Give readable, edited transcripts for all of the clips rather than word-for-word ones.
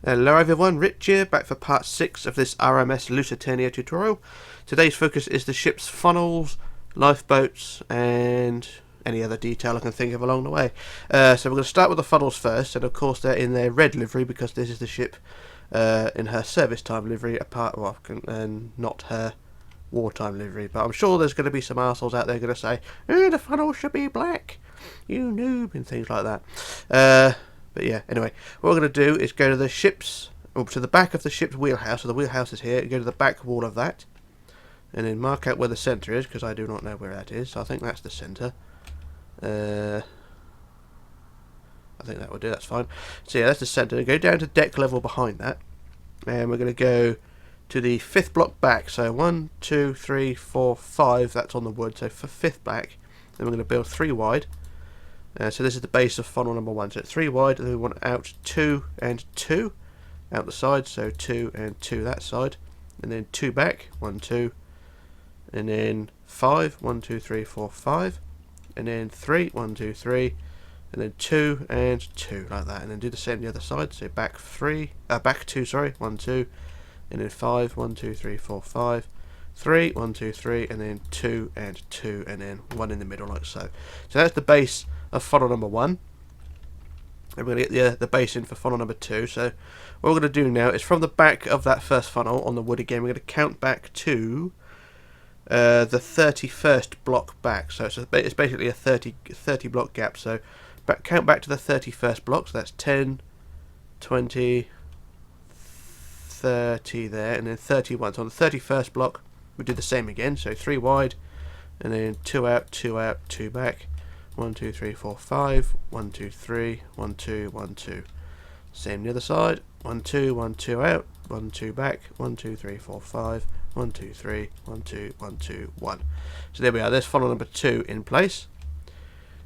Hello everyone, Rich here, back for part 6 of this RMS Lusitania tutorial. Today's focus is the ship's funnels, lifeboats and any other detail I can think of along the way. So we're going to start with the funnels first, and of course they're in their red livery because this is the ship in her service time livery, and not her wartime livery. But I'm sure there's going to be some arseholes out there going to say, the funnels should be black, you noob, and things like that. But yeah, anyway, what we're going to do is go to the ship's, or to the back of the ship's wheelhouse. So the wheelhouse is here. Go to the back wall of that, and then mark out where the centre is, because I do not know where that is. So I think that's the centre. I think that will do. That's fine. So yeah, that's the centre. Go down to deck level behind that, and we're going to go to the 5th block back. So 1, 2, 3, 4, 5. That's on the wood. So for 5th back, then we're going to build 3 wide. So this is the base of funnel number 1. So 3 wide, and then we want out 2 and 2 out the side. So 2 and 2 that side, and then 2 back, 1, 2, and then 5, 1, 2, 3, 4, 5, and then 3, 1, 2, 3, and then 2 and 2 like that, and then do the same the other side. So back 2, sorry, 1, 2, and then 5, 1, 2, 3, 4, 5. 3, 1, 2, 3, and then 2 and 2, and then 1 in the middle like so. So that's the base of funnel number 1. And we're going to get the base in for funnel number 2. So what we're going to do now is from the back of that first funnel on the wood again, we're going to count back to the 31st block back. So it's basically a 30 block gap. So count back to the 31st block. So that's 10, 20, 30 there, and then 31. So on the 31st block, we do the same again. So 3 wide, and then 2 out, 2 back. 1, 2, 3, 4, 5. 1, 2, 3. 1, 2, 1, 2. Same the other side. 1, 2, 1, 2 out. 1, 2 back. 1, 2, 3, 4, 5. 1, 2, 3. 1, 2, 1, 2, 1. So there we are. There's funnel number 2 in place,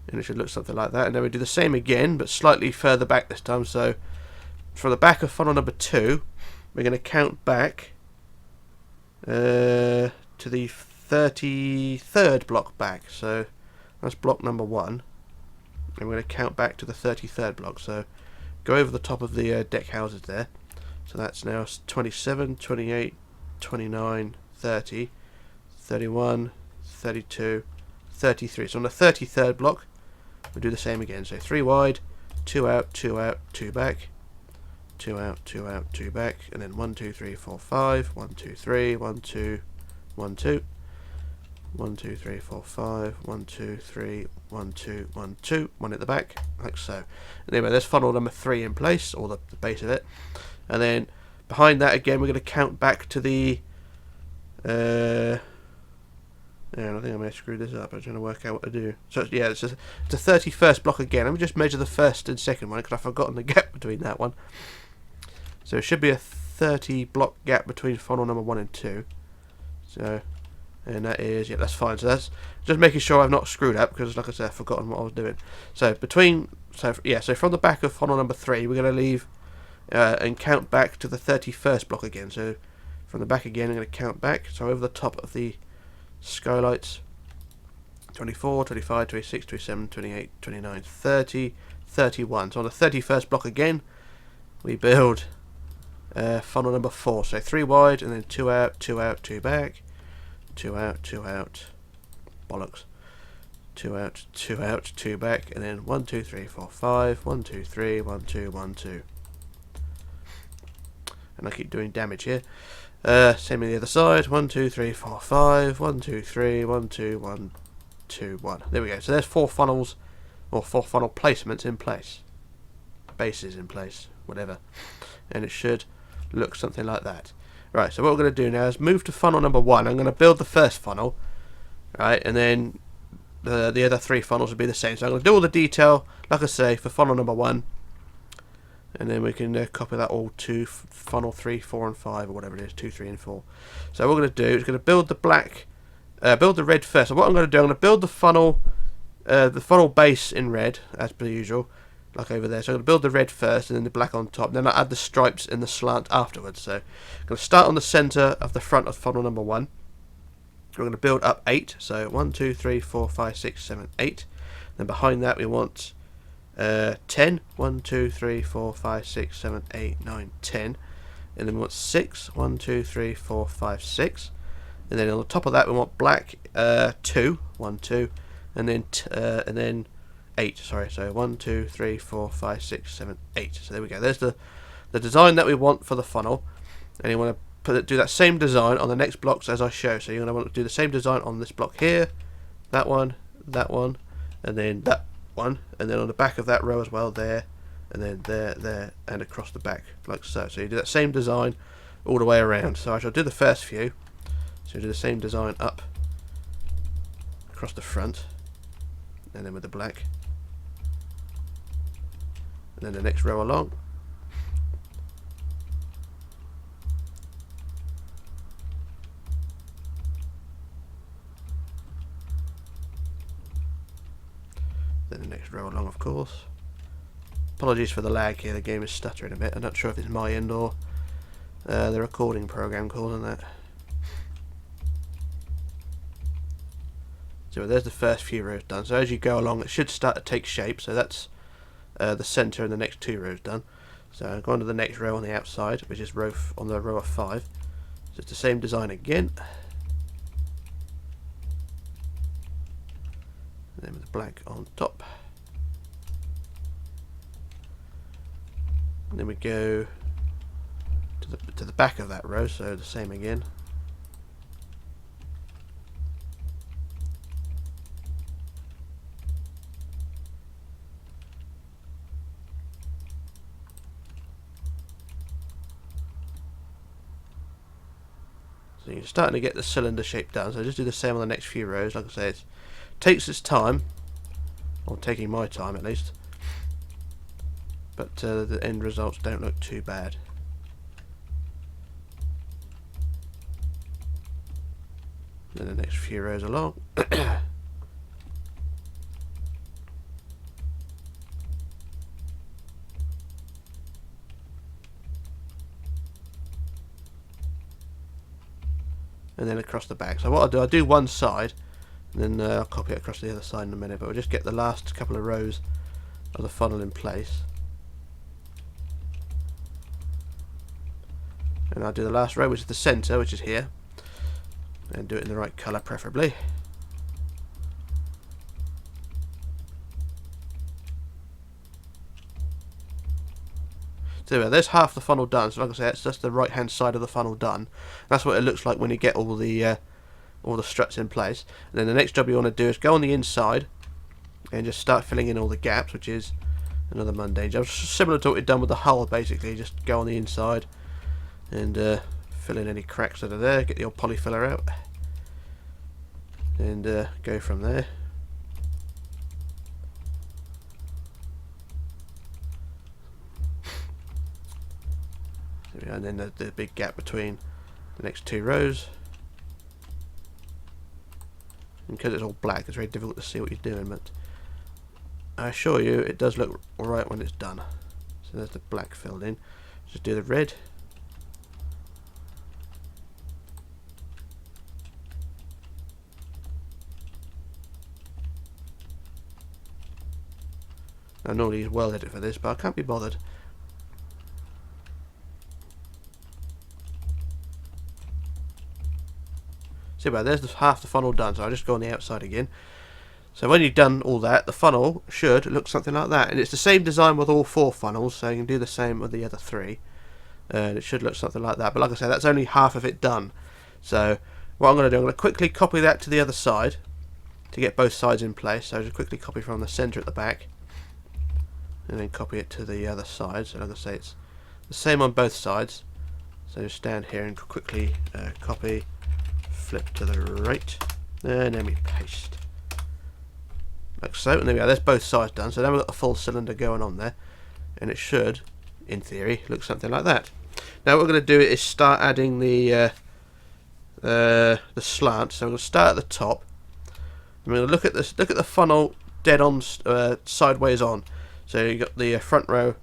and it should look something like that. And then we do the same again, but slightly further back this time. So from the back of funnel number 2, we're going to count back to the 33rd block back. So that's block number 1, and we're going to count back to the 33rd block. So go over the top of the deck houses there. So that's now 27, 28, 29, 30, 31, 32, 33. So on the 33rd block, we'll do the same again. So 3 wide, 2 out, 2 out, 2 back, 2 out, 2 out, 2 back, and then 1, 2, 3, 4, 5, 1, 2, 3, 1, 2, 1, 2. 1, 2, 3, 4, 5, 1, 2, 3, 1, 2, 1, 2, 1 at the back, like so. Anyway, there's funnel number 3 in place, or the base of it. And then behind that again, we're going to count back to the yeah, I think I may have screwed this up. I'm trying to work out what to do. So yeah, it's a 31st block again. Let me just measure the first and second one, because I've forgotten the gap between that one. So it should be a 30 block gap between funnel number 1 and 2. So, and that is, yeah, that's fine. So that's just making sure I've not screwed up, because like I said, I've forgotten what I was doing. So so from the back of funnel number 3, we're going to leave and count back to the 31st block again. So from the back again, I'm going to count back. So over the top of the skylights, 24, 25, 26, 27, 28, 29, 30, 31. So on the 31st block again, we build funnel number 4. So 3 wide, and then 2 out, 2 out, 2 back. 2 out, 2 out, bollocks. 2 out, 2 out, 2 back, and then 1, 2, 3, 4, 5. 1, 2, 3, 1, 2, 1, 2. And I keep doing damage here. Same on the other side. 1, 2, 3, 4, 5. 1, 2, 3, 1, 2, 1, 2, 1. There we go. So there's 4 funnels, or 4 funnel placements in place. Bases in place, whatever. And it should look something like that. Right, so what we're going to do now is move to funnel number 1. I'm going to build the first funnel, right, and then the other 3 funnels will be the same. So I'm going to do all the detail, like I say, for funnel number 1, and then we can copy that all to funnel 3, 4, and 5, or whatever it is, 2, 3, and 4. So what we're going to do is going to build the red first. So what I'm going to do, I'm going to build the funnel base in red, as per usual, like over there. So I'm going to build the red first, and then the black on top. Then I'll add the stripes in the slant afterwards. So I'm going to start on the centre of the front of funnel number 1. We're going to build up 8. So 1, 2, 3, 4, 5, 6, 7, 8. Then behind that we want 10. 1, 2, 3, 4, 5, 6, 7, 8, 9, 10. And then we want 6. 1, 2, 3, 4, 5, 6. And then on the top of that we want black 2. 1, 2. And then 8. Sorry, so 1, 2, 3, 4, 5, 6, 7, 8. So there we go. There's the design that we want for the funnel. And you want to do that same design on the next blocks as I show. So you're going to want to do the same design on this block here, that one, and then that one, and then on the back of that row as well, there, and then there, and across the back, like so. So you do that same design all the way around. So I shall do the first few. So you do the same design up across the front, and then with the black, and then the next row along. Then the next row along, of course. Apologies for the lag here, the game is stuttering a bit. I'm not sure if it's my end or the recording program causing that. So there's the first few rows done. So as you go along, it should start to take shape. So that's the centre and the next 2 rows done. So I'm going to the next row on the outside, which is on the row of 5. So it's the same design again. And then with the black on top. And then we go to the back of that row, so the same again. So you're starting to get the cylinder shape done, so just do the same on the next few rows. Like I say, it takes its time, or taking my time at least, but the end results don't look too bad. Then the next few rows along. And then across the back. So what I'll do one side, and then I'll copy it across the other side in a minute, but we'll just get the last couple of rows of the funnel in place. And I'll do the last row, which is the centre, which is here, and do it in the right colour preferably. So there's half the funnel done. So like I say, it's just the right hand side of the funnel done. That's what it looks like when you get all the struts in place. And then the next job you want to do is go on the inside and just start filling in all the gaps, which is another mundane job, similar to what we've done with the hull. Basically, just go on the inside and fill in any cracks that are there. Get the old polyfiller out and go from there. And then the big gap between the next 2 rows. And because it's all black, it's very difficult to see what you're doing, but I assure you it does look alright when it's done. So there's the black filled in. Just do the red. I normally use well edit for this, but I can't be bothered. See, well, there's half the funnel done, so I'll just go on the outside again. So when you've done all that, the funnel should look something like that. And it's the same design with all 4 funnels, so you can do the same with the other 3. And it should look something like that. But like I said, that's only half of it done. So what I'm going to do, I'm going to quickly copy that to the other side to get both sides in place. So just quickly copy from the centre at the back, and then copy it to the other side. So like I say, it's the same on both sides. So just stand here and quickly copy, flip to the right, and then we paste. Like so, and there we go, there's both sides done. So now we've got the full cylinder going on there, and it should, in theory, look something like that. Now what we're going to do is start adding the slant. So we're going to start at the top. We're going to look at this. Look at the funnel dead on, sideways on. So you got the front row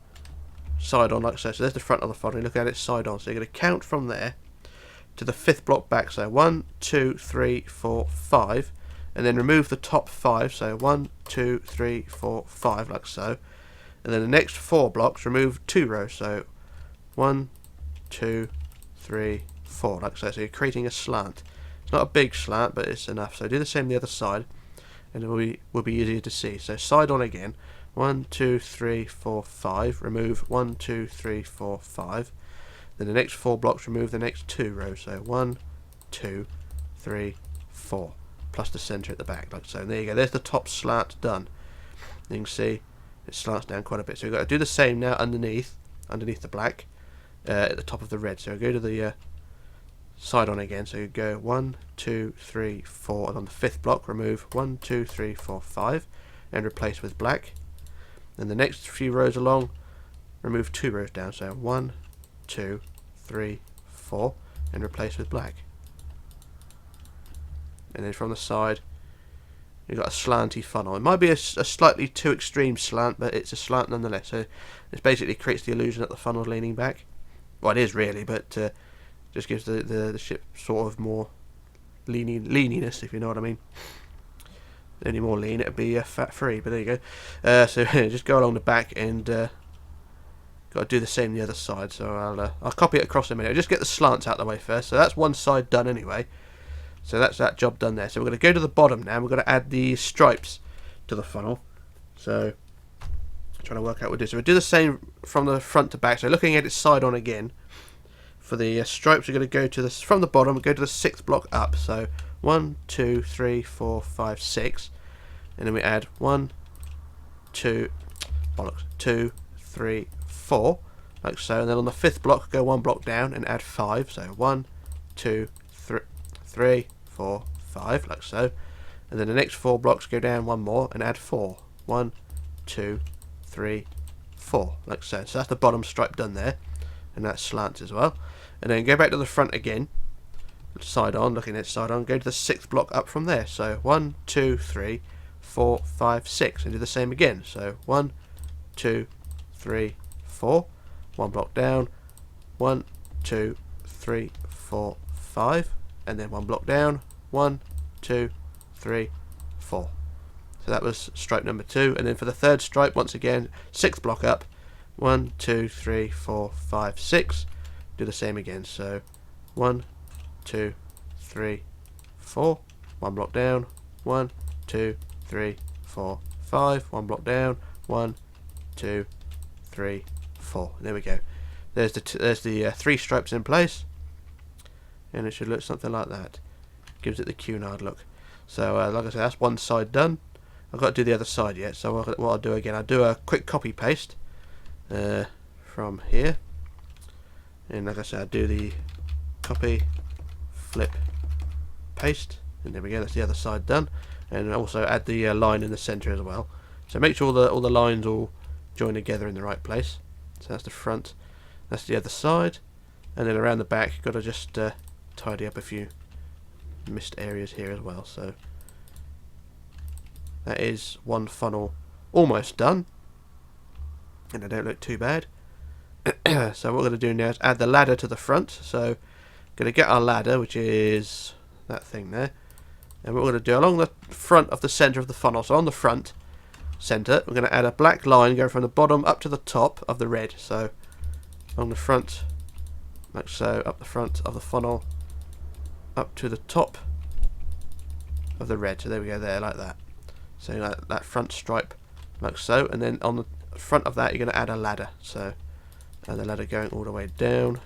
side on, like so. So there's the front of the funnel. Look at it side on. So you're going to count from there to the 5th block back. So 1, 2, 3, 4, 5, and then remove the top 5. So 1, 2, 3, 4, 5, like so, And then the next 4 blocks, remove 2 rows. So 1, 2, 3, 4, like so. So you're creating a slant. It's not a big slant, but it's enough. So do the same the other side, and it will be easier to see. So side on again. 1, 2, 3, 4, 5. Remove 1, 2, 3, 4, 5. Then the next 4 blocks, remove the next 2 rows. So 1, 2, 3, 4. Plus the centre at the back, like so. And there you go. There's the top slant done. You can see it slants down quite a bit. So we've got to do the same now underneath the black, at the top of the red. So go to the side on again. So you go 1, 2, 3, 4, and on the 5th block, remove 1, 2, 3, 4, 5, and replace with black. Then the next few rows along, remove 2 rows down. So 1, 2, 3, 4, and replace with black. And then from the side, you've got a slanty funnel. It might be a slightly too extreme slant, but it's a slant nonetheless. So it basically creates the illusion that the funnel's leaning back. Well, it is really, but just gives the ship sort of more leaniness, if you know what I mean. Any more lean, it'd be fat free. But there you go. So just go along the back and got to do the same the other side. So I'll copy it across in a minute. Just get the slants out of the way first. So that's one side done anyway. So that's that job done there. So we're going to go to the bottom now. We're going to add the stripes to the funnel. So I'm trying to work out what we do. So we'll do the same from the front to back. So looking at it side on again. For the stripes, we're going to go to this from the bottom. Go to the 6th block up. So 1, 2, 3, 4, 5, 6, and then we add 1, 2, 3, 4, like so. And then on the 5th block, go 1 block down and add 5. So 1, 2, 3, 4, 5, like so. And then the next 4 blocks, go down 1 more and add 4. 1, 2, 3, 4, like so. So that's the bottom stripe done there, and that slants as well. And then go back to the front again, side on, looking at side on, go to the 6th block up from there. So 1, 2, 3, 4, 5, 6, and do the same again. So 1, 2, 3, 4, 1 block down, 1, 2, 3, 4, 5, and then 1 block down, 1, 2, 3, 4. So that was stripe number 2. And then for the 3rd stripe, once again, 6th block up, 1, 2, 3, 4, 5, 6. Do the same again. So 1, 2, 3, 4. 1 block down. 1, 2, 3, 4, 5. 1 block down. 1, 2, 3, 4. There we go. There's the 3 stripes in place, and it should look something like that. Gives it the Cunard look. So like I said, that's one side done. I've got to do the other side yet. So what I'll do again, I'll do a quick copy paste from here. And like I said, I'll do the copy, flip, paste, and there we go. That's the other side done. And also add the line in the centre as well. So make sure all the lines all join together in the right place. So that's the front. That's the other side. And then around the back, you've got to just tidy up a few missed areas here as well. So that is one funnel almost done, and they don't look too bad. So what we're going to do now is add the ladder to the front. So going to get our ladder, which is that thing there, and what we're going to do along the front of the centre of the funnel. So on the front centre, we're going to add a black line going from the bottom up to the top of the red. So along the front, like so, up the front of the funnel, up to the top of the red. So there we go, there, like that. So like that front stripe, like so, and then on the front of that, you're going to add a ladder. So and the ladder going all the way down,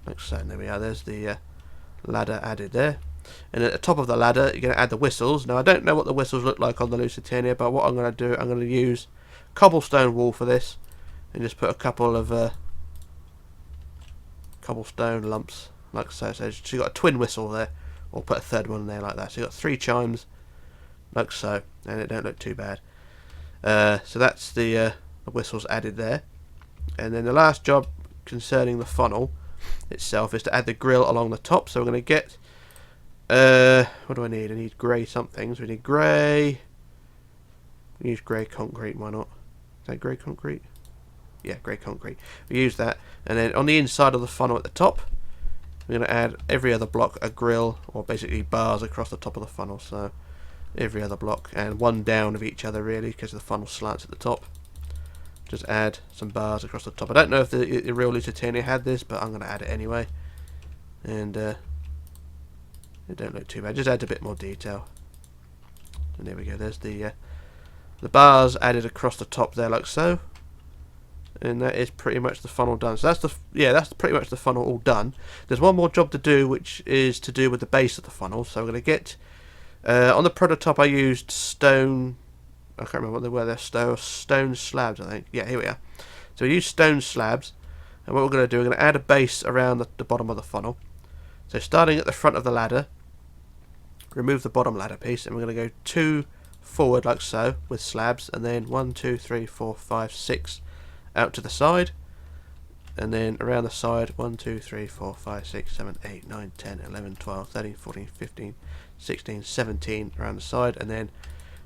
like so. And there we are. There's the ladder added there. And at the top of the ladder, you're going to add the whistles. Now I don't know what the whistles look like on the Lusitania, but what I'm going to do, I'm going to use cobblestone wool for this, and just put a couple of cobblestone lumps, like so. So you've got a twin whistle there, or put a 3rd one there like that. So you've got 3 chimes, like so, and it don't look too bad. So that's the whistles added there. And then the last job concerning the funnel itself is to add the grill along the top. So we're going to get what do I need? I need grey something. So we need grey. We use grey concrete. Why not? Is that grey concrete? Yeah, grey concrete. We use that, and then on the inside of the funnel at the top, we're going to add every other block a grill, or basically bars across the top of the funnel. So every other block, and one down of each other really, because the funnel slants at the top. Just add some bars across the top. I don't know if the real Lusitania had this, but I'm going to add it anyway. And it don't look too bad. Just add a bit more detail. And there we go. There's the bars added across the top there, like so. And that is pretty much the funnel done. So that's pretty much the funnel all done. There's one more job to do, which is to do with the base of the funnel. So we're going to get on the prototype. I used stone. I can't remember what they were. They're stone slabs, I think. Yeah, here we are. So we use stone slabs, and what we're going to do, we're going to add a base around the bottom of the funnel. So starting at the front of the ladder, remove the bottom ladder piece, and we're going to go 2 forward like so with slabs, and then 1, 2, 3, 4, 5, 6 out to the side, and then around the side 1, 2, 3, 4, 5, 6, 7, 8, 9, 10, 11, 12, 13, 14, 15, 16, 17 around the side, and then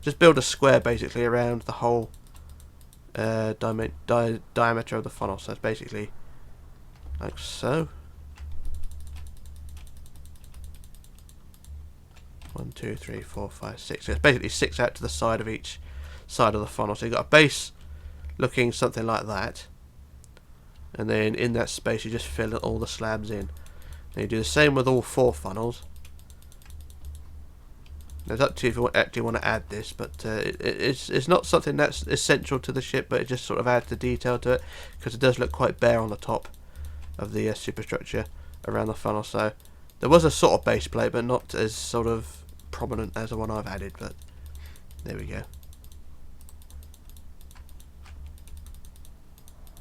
just build a square basically around the whole diameter of the funnel. So it's basically like so. 1, 2, 3, 4, 5, 6. So it's basically 6 out to the side of each side of the funnel. So you've got a base looking something like that, and then in that space you just fill all the slabs in. And you do the same with all 4 funnels. It's up to you if you actually want to add this, but it's not something that's essential to the ship, but it just sort of adds the detail to it, because it does look quite bare on the top of the superstructure around the funnel. So there was a sort of base plate, but not as sort of prominent as the one I've added, but there we go.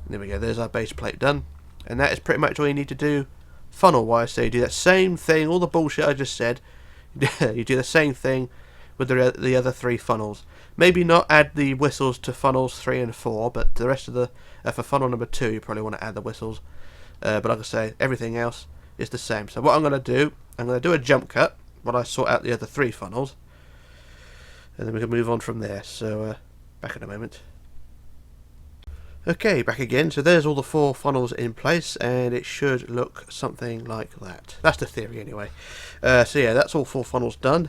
There we go, there's our base plate done. And that is pretty much all you need to do funnel wise. So you do that same thing, all the bullshit I just said, you do the same thing with the other 3 funnels. Maybe not add the whistles to funnels 3 and 4, but the rest of the, for funnel number 2 you probably want to add the whistles. But like I say, everything else is the same. So what I'm going to do a jump cut while I sort out the other 3 funnels, and then we can move on from there. So back in a moment. Okay, back again. So there's all the 4 funnels in place, and it should look something like that. That's the theory anyway. So yeah, that's all 4 funnels done.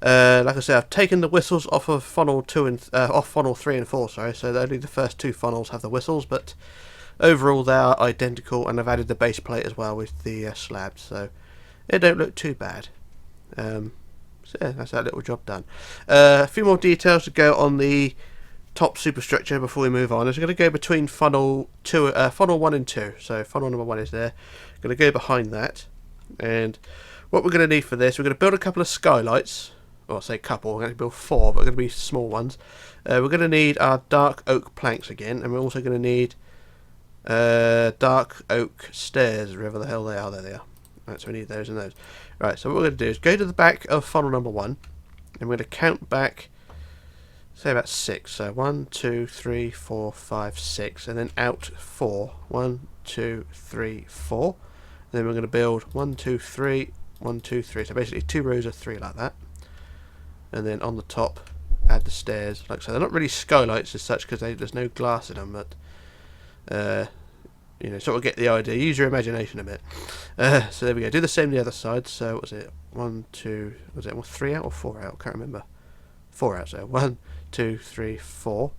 Like I said, I've taken the whistles off of funnel 2 and off funnel 3 and 4. Sorry, so only the first 2 funnels have the whistles, but overall they are identical, and I've added the base plate as well with the slabs, so it don't look too bad. So yeah, that's that little job done. A few more details to go on the top superstructure before we move on. Is going to go between funnel 1 and 2. So funnel number 1 is there. Going to go behind that, and what we're going to need for this, we're going to build a couple of skylights. Well, I say couple. We're going to build 4, but they're going to be small ones. We're going to need our dark oak planks again, and we're also going to need dark oak stairs, wherever the hell they are. There they are. Right, so we need those and those. Right, so what we're going to do is go to the back of funnel number 1, and we're going to count back, say about 6. So 1, 2, 3, 4, 5, 6, and then out 4. 1, 2, 3, 4. And then we're going to build 1, 2, 3, 1, 2, 3. So basically 2 rows of 3 like that. And then on the top, add the stairs like so. They're not really skylights as such because there's no glass in them, but you know, sort of get the idea. Use your imagination a bit. So there we go. Do the same the other side. So what was it? 1, 2. Was it 3 out or 4 out? Can't remember. 4 out. So 1, 2, 3, 4.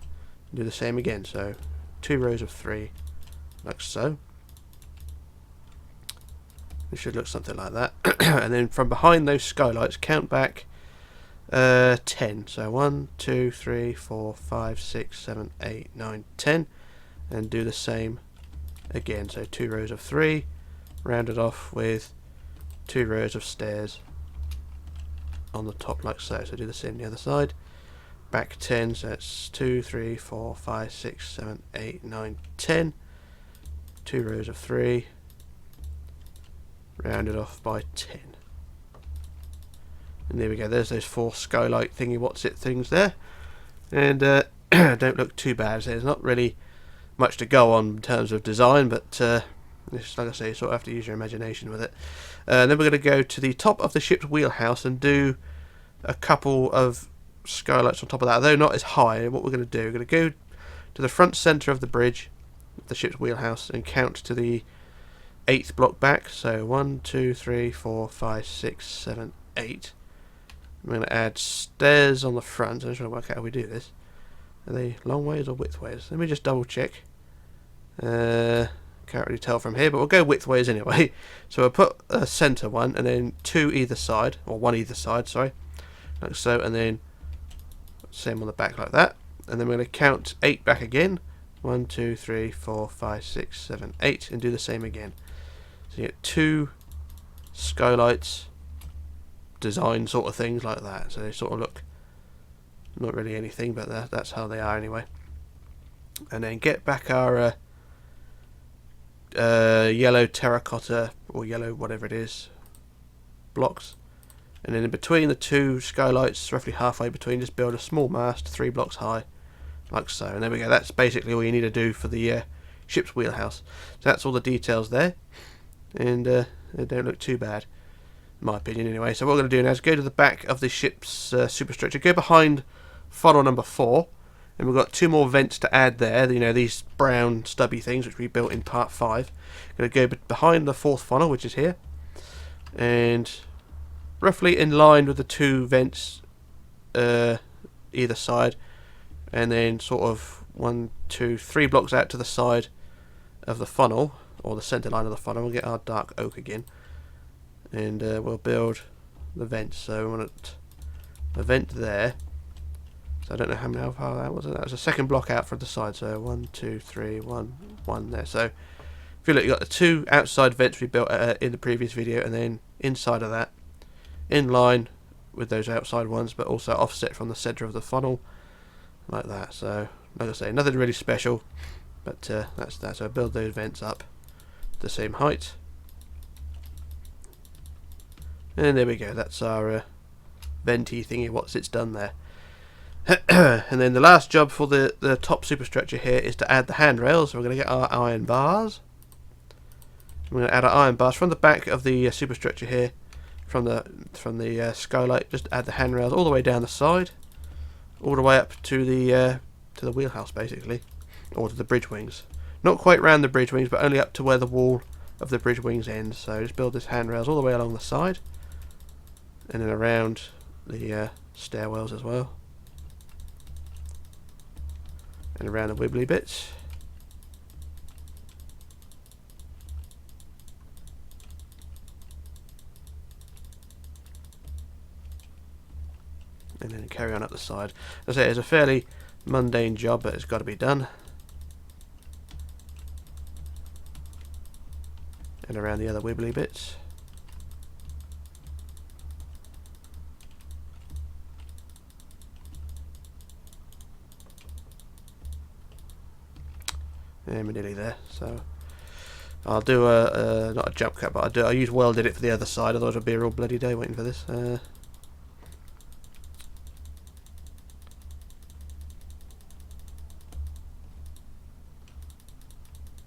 Do the same again. So 2 rows of 3, like so. It should look something like that. And then from behind those skylights, count back 10. So 1, 2, 3, 4, 5, 6, 7, 8, 9, 10, and do the same again. So 2 rows of 3, rounded off with 2 rows of stairs on the top like so. So do the same on the other side. Back 10, so that's 2, 3, 4, 5, 6, 7, 8, 9, 10. 2 rows of 3, rounded off by 10. And there we go, there's those 4 skylight thingy what's it things there. And don't look too bad. So there's not really much to go on in terms of design, but just like I say, you sort of have to use your imagination with it. Then we're going to go to the top of the ship's wheelhouse and do a couple of skylights on top of that, though not as high. What we're going to do, we're going to go to the front centre of the bridge, the ship's wheelhouse, and count to the 8th block back. So 1, 2, 3, 4, 5, 6, 7, 8. I'm going to add stairs on the front. I'm just trying to work out how we do this. Are they long ways or width ways? Let me just double check. Can't really tell from here, but we'll go width ways anyway. So we'll put a centre one, and then two either side, or one either side, sorry, like so, and then same on the back like that. And then we're going to count 8 back again. 1, 2, 3, 4, 5, 6, 7, 8, and do the same again. So you get 2 skylights, design sort of things like that. So they sort of look not really anything, but that's how they are anyway. And then get back our yellow terracotta or yellow whatever it is blocks, and then in between the 2 skylights, roughly halfway between, just build a small mast 3 blocks high, like so. And there we go. That's basically all you need to do for the ship's wheelhouse. So that's all the details there, and they don't look too bad, in my opinion anyway. So what we're going to do now is go to the back of the ship's superstructure, go behind funnel number 4, and we've got 2 more vents to add there. You know, these brown stubby things which we built in part 5. Going to go behind the 4th funnel, which is here, and roughly in line with the 2 vents either side, and then sort of 1, 2, 3 blocks out to the side of the funnel, or the centre line of the funnel. We'll get our dark oak again, and we'll build the vents. So we want a vent there. So I don't know how far that was. That was a second block out from the side. So 1, 2, 3, 1 there. So if you look, you got the 2 outside vents we built in the previous video, and then inside of that, in line with those outside ones, but also offset from the centre of the funnel, like that. So like I say, nothing really special, but that's that. So I build those vents up to the same height, and there we go. That's our venty thingy. What's it's done there. And then the last job for the top superstructure here is to add the handrails. So we're going to get our iron bars. We're going to add our iron bars from the back of the superstructure here, from the skylight. Just add the handrails all the way down the side, all the way up to the wheelhouse basically, or to the bridge wings. Not quite round the bridge wings, but only up to where the wall of the bridge wings ends. So just build this handrails all the way along the side, and then around the stairwells as well, and around the wibbly bits. And then carry on up the side. As I say, it's a fairly mundane job, but it's got to be done. And around the other wibbly bits. And we're nearly there. So I'll do not a jump cut, but I use welded it for the other side. Otherwise, it'll be a real bloody day waiting for this.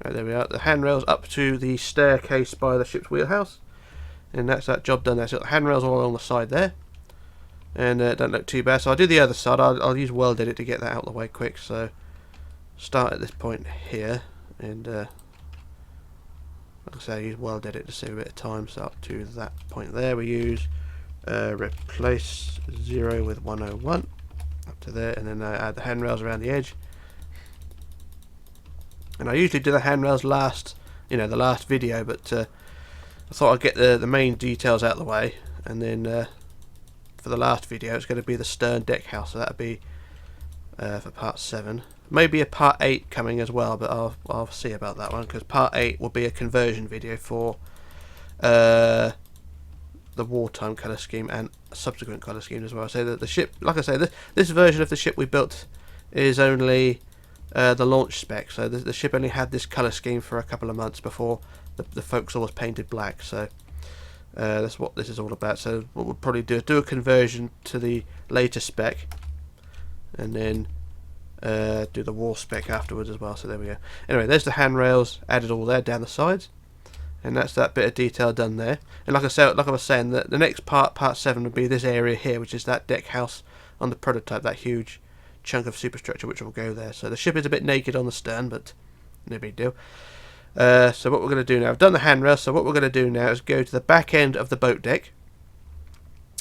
Right, there we are. The handrails up to the staircase by the ship's wheelhouse, and that's that job done there. So the handrails all along the side there, and don't look too bad. So I'll do the other side. I'll use welded it to get that out of the way quick. So start at this point here, and like I say, I use welded it to save a bit of time. So up to that point there, we use replace 0 with 101 up to there, and then I add the handrails around the edge. And I usually do the handrails last, the last video, but I thought I'd get the main details out of the way, and then for the last video it's going to be the stern deck house, so that'll be for part 7. Maybe a part 8 coming as well, but I'll see about that one, because part 8 will be a conversion video for the wartime colour scheme and subsequent colour scheme as well. So that the ship, like I say, this version of the ship we built is only the launch spec, so the ship only had this colour scheme for a couple of months before the forecastle was painted black. So that's what this is all about. So what we'll probably do is do a conversion to the later spec, and then do the war spec afterwards as well. So there we go. Anyway, there's the handrails added all there down the sides, and that's that bit of detail done there. And like I was saying, the next part 7 would be this area here, which is that deck house on the prototype, that huge chunk of superstructure which will go there. So the ship is a bit naked on the stern, but no big deal. So what we're going to do now, I've done the handrail, so what we're going to do now is go to the back end of the boat deck,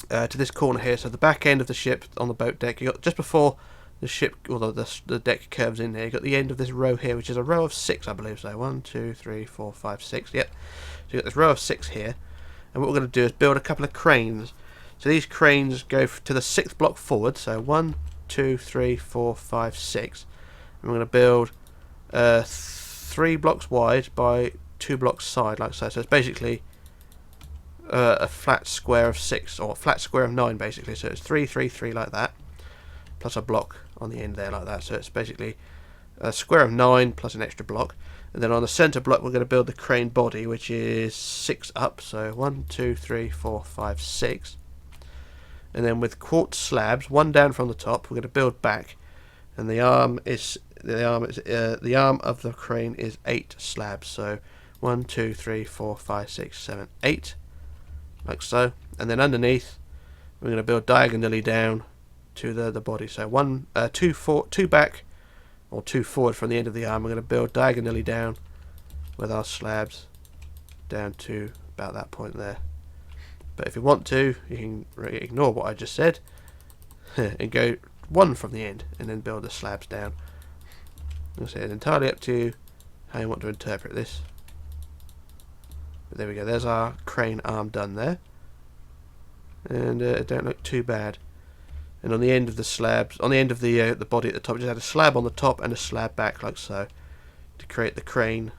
to this corner here. So the back end of the ship on the boat deck, you got just before the ship, or the deck curves in here, you got the end of this row here, which is a row of 6, I believe. So 1, 2, 3, 4, 5, 6. Yep. So you got this row of 6 here, and what we're going to do is build a couple of cranes. So these cranes go to the 6th block forward. So 1, 2, 3, 4, 5, 6, and we're going to build 3 blocks wide by 2 blocks side, like so. So it's basically a flat square of 6, or a flat square of 9, basically. So it's 3, 3, 3 like that, plus a block on the end there like that. So it's basically a square of 9 plus an extra block. And then on the centre block we're going to build the crane body, which is 6 up. So 1, 2, 3, 4, 5, 6. And then with quartz slabs, 1 down from the top, we're going to build back. And the arm of the crane is 8 slabs. So 1, 2, 3, 4, 5, 6, 7, 8. Like so. And then underneath we're going to build diagonally down to the body. So 2 back, or 2 forward from the end of the arm. We're going to build diagonally down with our slabs down to about that point there. But if you want to, you can ignore what I just said and go 1 from the end and then build the slabs down. It's entirely up to you how you want to interpret this. But there we go, there's our crane arm done there. And it don't look too bad. And on the end of the slabs, on the end of the body at the top, just add a slab on the top and a slab back, like so, to create the crane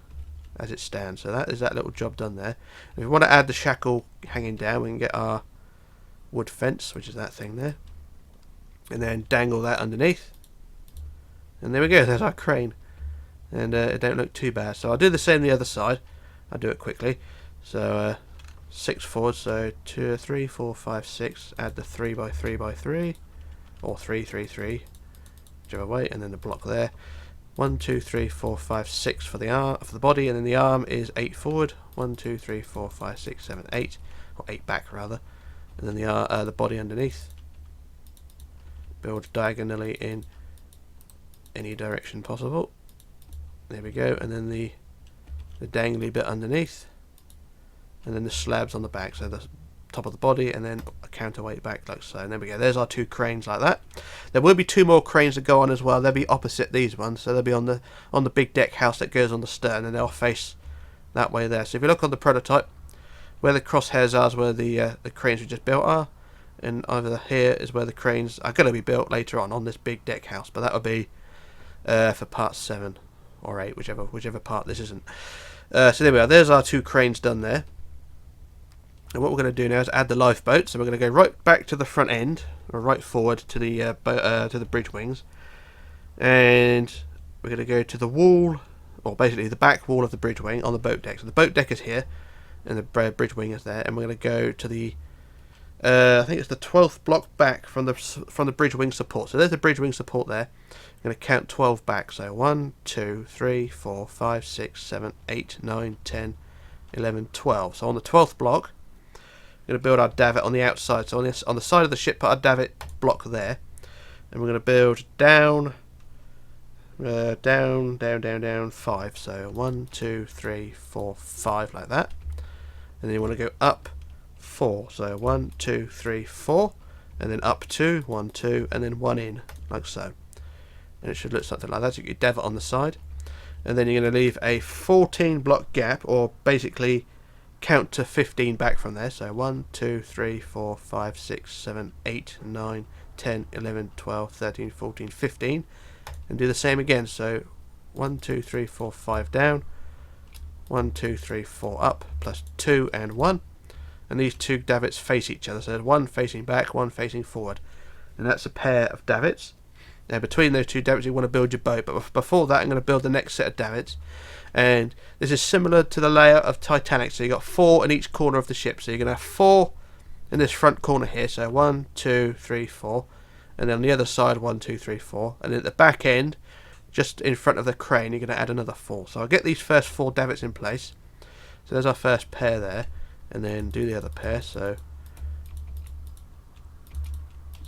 as it stands. So that is that little job done there. If we want to add the shackle hanging down, we can get our wood fence, which is that thing there, and then dangle that underneath. And there we go, there's our crane. And it don't look too bad. So I'll do the same the other side. I'll do it quickly. So 6 forward, so 2, 3, 4, 5, 6. Add the 3 by 3 by 3, or 3, 3, 3, whichever way, and then the block there. 1, 2, 3, 4, 5, 6 for the arm, for the body, and then the arm is 8 forward. 1, 2, 3, 4, 5, 6, 7, 8, or 8 back rather, and then the body underneath. Build diagonally in any direction possible. There we go, and then the dangly bit underneath, and then the slabs on the back, so the top of the body, and then a counterweight back, like so. And there we go, there's our 2 cranes like that. There will be 2 more cranes that go on as well. They'll be opposite these ones, so they'll be on the big deck house that goes on the stern, and they'll face that way there. So if you look on the prototype, where the crosshairs are is where the cranes we just built are, and over here is where the cranes are going to be built later on this big deck house, but that will be for part 7 or 8, whichever part this isn't. So there we are, there's our 2 cranes done there. And what we're going to do now is add the lifeboat. So we're going to go right back to the front end, or right forward to the bridge wings, and we're going to go to the wall, or basically the back wall of the bridge wing on the boat deck. So the boat deck is here, and the bridge wing is there, and we're going to go to the I think it's the 12th block back from the bridge wing support. So there's the bridge wing support there. I'm going to count 12 back. So 1, 2, 3, 4, 5, 6, 7, 8, 9, 10, 11, 12. So on the 12th block, we're going to build our davit on the outside. So on the side of the ship, put our davit block there, and we're going to build down, down 5. So 1, 2, 3, 4, 5 like that, and then you want to go up 4. So 1, 2, 3, 4, and then up 2, 1, 2, and then 1 in, like so. And it should look something like that. So you get davit on the side, and then you're going to leave a 14 block gap, or basically count to 15 back from there. So 1, 2, 3, 4, 5, 6, 7, 8, 9, 10, 11, 12, 13, 14, 15, and do the same again. So 1, 2, 3, 4, 5 down, 1, 2, 3, 4 up, plus 2 and 1, and these 2 davits face each other. So there's 1 facing back, 1 facing forward, and that's a pair of davits. Now between those 2 davits you want to build your boat, but before that I'm going to build the next set of davits, and this is similar to the layout of Titanic. So you've got 4 in each corner of the ship, so you're going to have 4 in this front corner here, so 1, 2, 3, 4, and then on the other side 1, 2, 3, 4, and at the back end, just in front of the crane, you're going to add another 4. So I'll get these first 4 davits in place. So there's our first pair there, and then do the other pair. So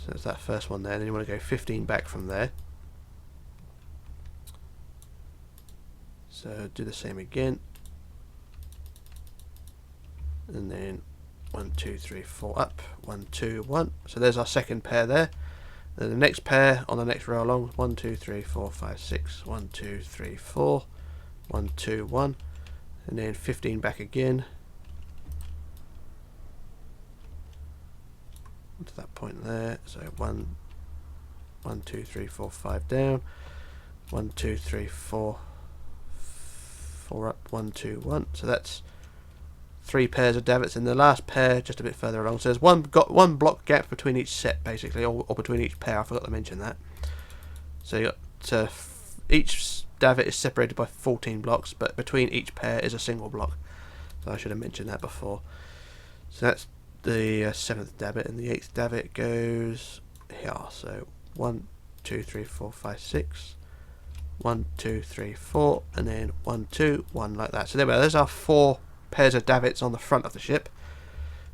there's that first one there, and then you want to go 15 back from there. So do the same again, and then 1 1, 2, 3, 4 up, 1, 2, 1. So there's our second pair there. Then the next pair on the next row along, 1, 2, 3, 4, 5, 6, 1, 2, 3, 4, 1, 2, 1, and then 15 back again. To that point there, so 1, 2, 3, 4, 5 down, 1, 2, 3, 4, 4 up, 1, 2, 1. So that's 3 pairs of davits, and the last pair just a bit further along. So there's one block gap between each set, basically, or between each pair. I forgot to mention that. So you got each davit is separated by 14 blocks, but between each pair is a single block. So I should have mentioned that before. So that's the 7th davit, and the 8th davit goes here. So 1, 2, 3, 4, 5, 6, 1, 2, 3, 4, and then 1, 2, 1, like that. So there we are. There's our 4 pairs of davits on the front of the ship.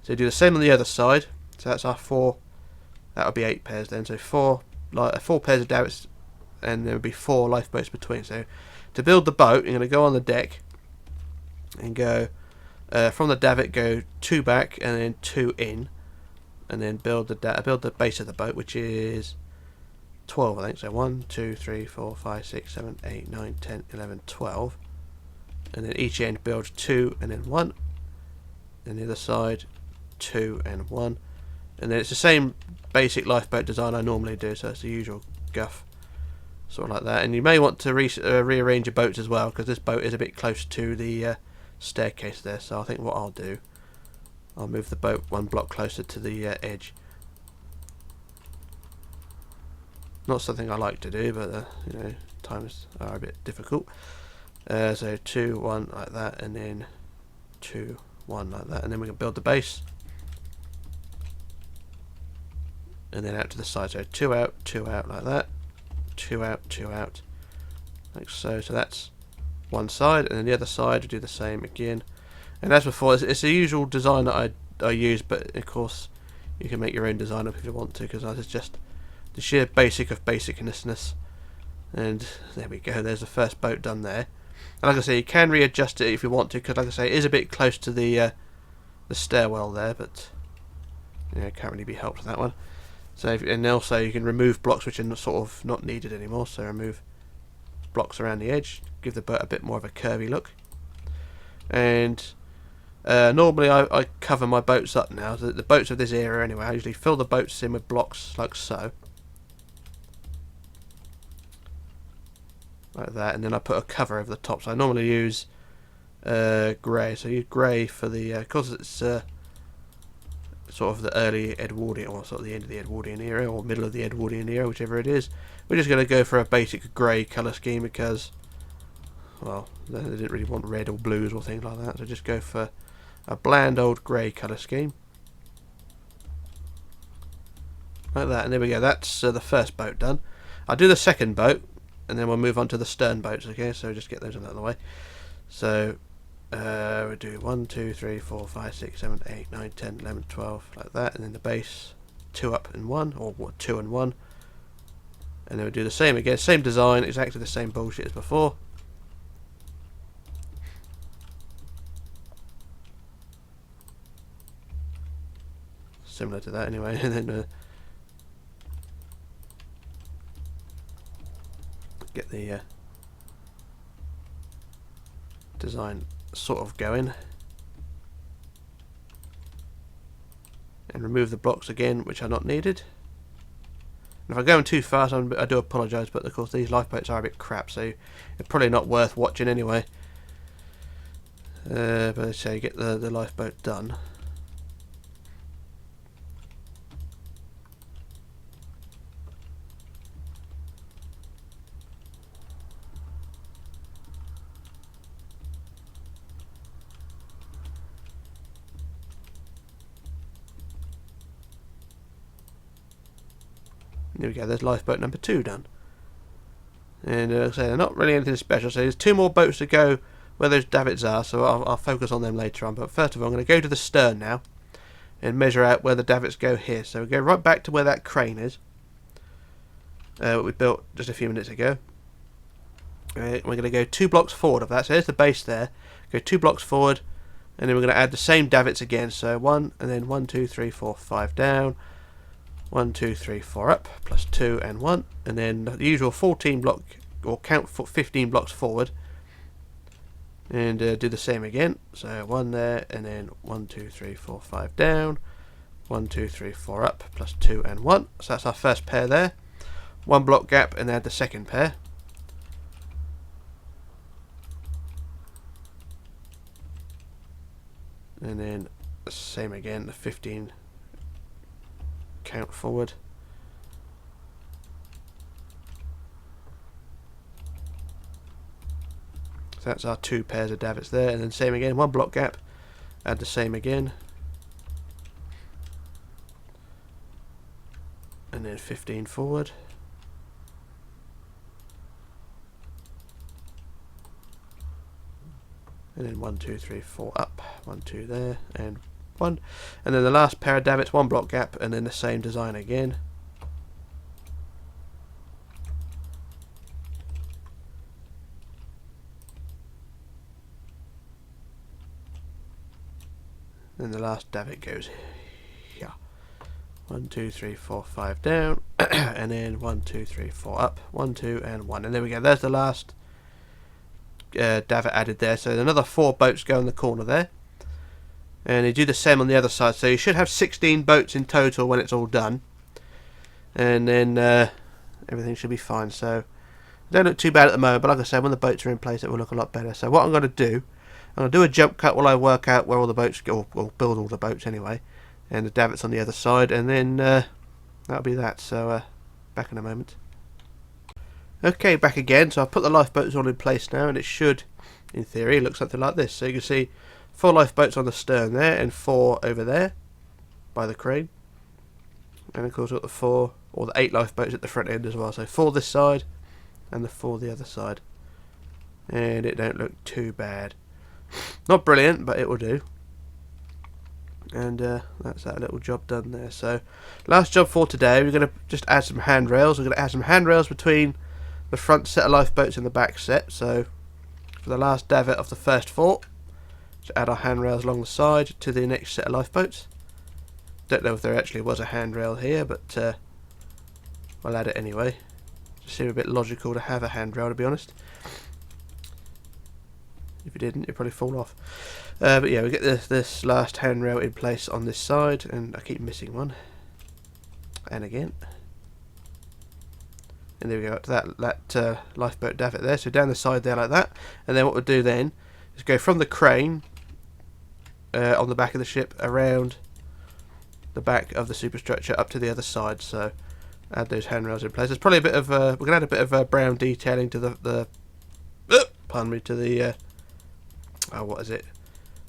So do the same on the other side. So that's our 4. That would be 8 pairs then. So 4 pairs of davits, and there would be 4 lifeboats between. So to build the boat, you're going to go on the deck and go from the davit, go 2 back and then 2 in, and then build the base of the boat, which is 12, I think. So 1, 2, 3, 4, 5, 6, 7, 8, 9, 10, 11, 12. And then each end build 2 and then 1. And the other side 2 and 1. And then it's the same basic lifeboat design I normally do, so it's the usual guff, sort of like that. And you may want to rearrange your boats as well, because this boat is a bit close to the staircase there. So I think what I'll do, I'll move the boat 1 block closer to the edge. Not something I like to do, but you know, times are a bit difficult. So 2, 1 like that, and then 2, 1 like that, and then we can build the base, and then out to the side. So 2 out like that, 2 out, like so. So that's one side, and then the other side we do the same again. And as before, it's the usual design that I use, but of course you can make your own design up if you want to, because that's just the sheer basic of basicness. And there we go. There's the first boat done there. And like I say, you can readjust it if you want to, because like I say, it is a bit close to the stairwell there, but you know, it can't really be helped with that one. So and also you can remove blocks which are sort of not needed anymore. So remove blocks around the edge, give the boat a bit more of a curvy look. And normally I cover my boats up now. The boats of this era anyway, I usually fill the boats in with blocks like so. Like that, and then I put a cover over the top. So I normally use grey. So I use grey for the because it's sort of the early Edwardian, or sort of the end of the Edwardian era, or middle of the Edwardian era, whichever it is. We're just going to go for a basic grey colour scheme because, well, they didn't really want red or blues or things like that. So just go for a bland old grey colour scheme, like that. And there we go. That's the first boat done. I'll do the second boat, and then we'll move on to the stern boats. Okay, so just get those out of the way. So we'll do 1, 2, 3, 4, 5, 6, 7, 8, 9, 10, 11, 12, like that, and then the base 2 up and 1, or 2 and 1, and then we'll do the same again, same design, exactly the same bullshit as before. Similar to that anyway, and then get the design sort of going, and remove the blocks again which are not needed. And if I'm going too fast, I do apologise, but of course these lifeboats are a bit crap, so it's probably not worth watching anyway. But let's say get the lifeboat done. There we go, there's lifeboat number 2 done. And like I say, they're not really anything special, so there's 2 more boats to go where those davits are, so I'll focus on them later on. But first of all, I'm going to go to the stern now and measure out where the davits go here. So we go right back to where that crane is, what we built just a few minutes ago. We're going to go 2 blocks forward of that, so there's the base there. Go 2 blocks forward, And then we're going to add the same davits again. So 1 and then 1, 2, 3, 4, 5 down. 1, 2, 3, 4 up, plus 2 and 1. And then the usual 14 block, or count for 15 blocks forward. And do the same again. So 1 there, and then 1, 2, 3, 4, 5 down. 1, 2, 3, 4 up, plus 2 and 1. So that's our first pair there. 1 block gap, and add the second pair. And then the same again, the 15 count forward. So that's our 2 pairs of davits there, and then same again, 1 block gap, add the same again. And then 15 forward. And then 1, 2, 3, 4 up, 1, 2 there, and 1. And then the last pair of davits, 1 block gap, and then the same design again. Then the last davit goes here. 1, 2, 3, 4, 5 down, and then 1, 2, 3, 4 up, 1, 2, and 1. And there we go, there's the last davit added there. So another 4 boats go in the corner there, and you do the same on the other side. So you should have 16 boats in total when it's all done, and then everything should be fine. So they don't look too bad at the moment, but like I said, when the boats are in place it will look a lot better. So what I'm going to do, I'm going to do a jump cut while I work out where all the boats go, or build all the boats anyway, and the davits on the other side, and then that'll be that. So back in a moment. Okay, back again. So I've put the lifeboats all in place now, and it should, in theory, look something like this. So you can see 4 lifeboats on the stern there, and 4 over there by the crane. And of course we've got the 4, or the 8 lifeboats at the front end as well. So 4 this side, and the 4 the other side. And it don't look too bad. Not brilliant, but it will do. And that's that little job done there. So last job for today, we're going to just add some handrails. We're going to add some handrails between the front set of lifeboats and the back set. So for the last davit of the first 4, just add our handrails along the side to the next set of lifeboats. Don't know if there actually was a handrail here, but I'll add it anyway. Just seemed a bit logical to have a handrail, to be honest. If you didn't, it'd probably fall off. But yeah, we get this last handrail in place on this side, and I keep missing one. And again. And there we go, up to that lifeboat davit there. So down the side there like that. And then what we'll do then is go from the crane on the back of the ship around the back of the superstructure up to the other side. So add those handrails in place. There's probably a bit of we're gonna add a bit of brown detailing to the pardon me, to the what is it?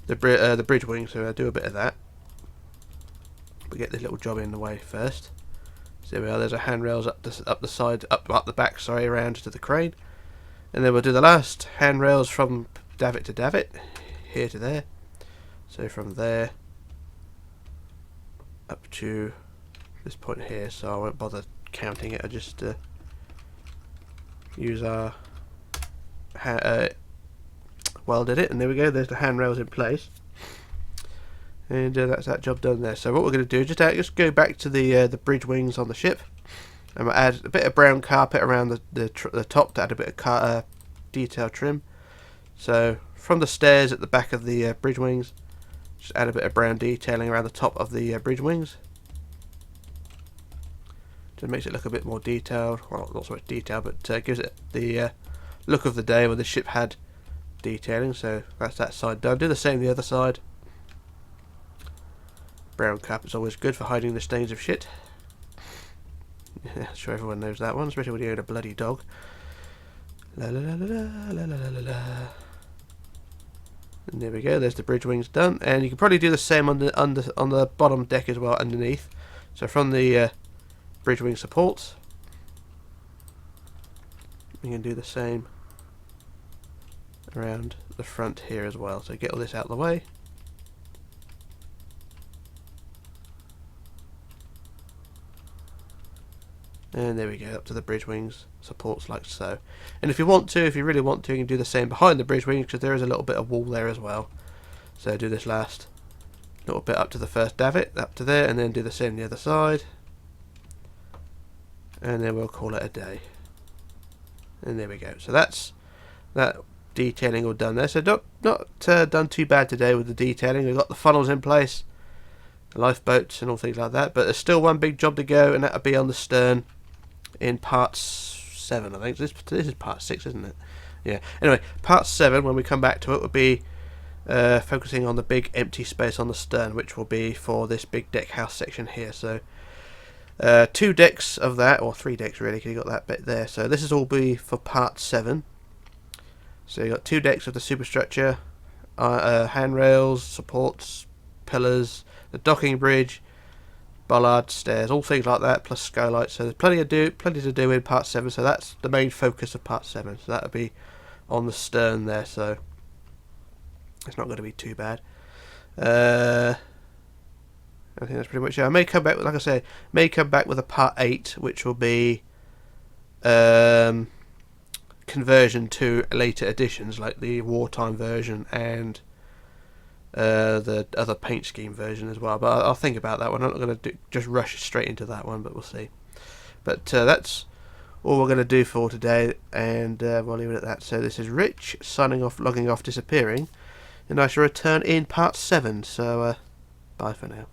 The bridge wing. So I'll do a bit of that. But get this little job in the way first. So there we are. There's a handrails up the side, up the back. Sorry, around to the crane, and then we'll do the last handrails from davit to davit, here to there. So from there up to this point here. So I won't bother counting it. I just use our welded it, and there we go. There's the handrails in place. And that's that job done there. So what we're going to do is just go back to the bridge wings on the ship, and we'll add a bit of brown carpet around the top to add a bit of detail trim. So from the stairs at the back of the bridge wings, just add a bit of brown detailing around the top of the bridge wings. Just makes it look a bit more detailed. Well, not so much detail, but gives it the look of the day when the ship had detailing. So that's that side done. Do the same the other side. Brown cap is always good for hiding the stains of shit. Yeah, I'm sure everyone knows that one, especially when you own a bloody dog. La la la la la la la la la. And there we go. There's the bridge wings done, and you can probably do the same on the bottom deck as well, underneath. So from the bridge wing supports, you can do the same around the front here as well. So get all this out of the way. And there we go, up to the bridge wings supports like so. And if you really want to, you can do the same behind the bridge wings, because there is a little bit of wall there as well. So do this last little bit up to the first davit, up to there, and then do the same on the other side, and then we'll call it a day. And there we go. So that's that detailing all done there. So not done too bad today with the detailing. We've got the funnels in place, the lifeboats and all things like that, but there's still one big job to go, and that'll be on the stern in part 7, I think. This is part 6, isn't it? Yeah. Anyway, part 7, when we come back to it, will be focusing on the big empty space on the stern, which will be for this big deck house section here. So 2 decks of that, or 3 decks really, because you got that bit there. So this is all be for part 7. So you got 2 decks of the superstructure, handrails, supports, pillars, the docking bridge, bollard, stairs, all things like that, plus skylights. So there's plenty to do in part 7. So that's the main focus of part 7. So that'll be on the stern there. So it's not going to be too bad. I think that's pretty much it. I may come back, like I say, with a part 8, which will be conversion to later editions, like the wartime version and the other paint scheme version as well. But I'll think about that one. I'm not going to just rush straight into that one, but we'll see. But that's all we're going to do for today, and we'll leave it at that. So this is Rich signing off, logging off, disappearing, and I shall return in part 7. So bye for now.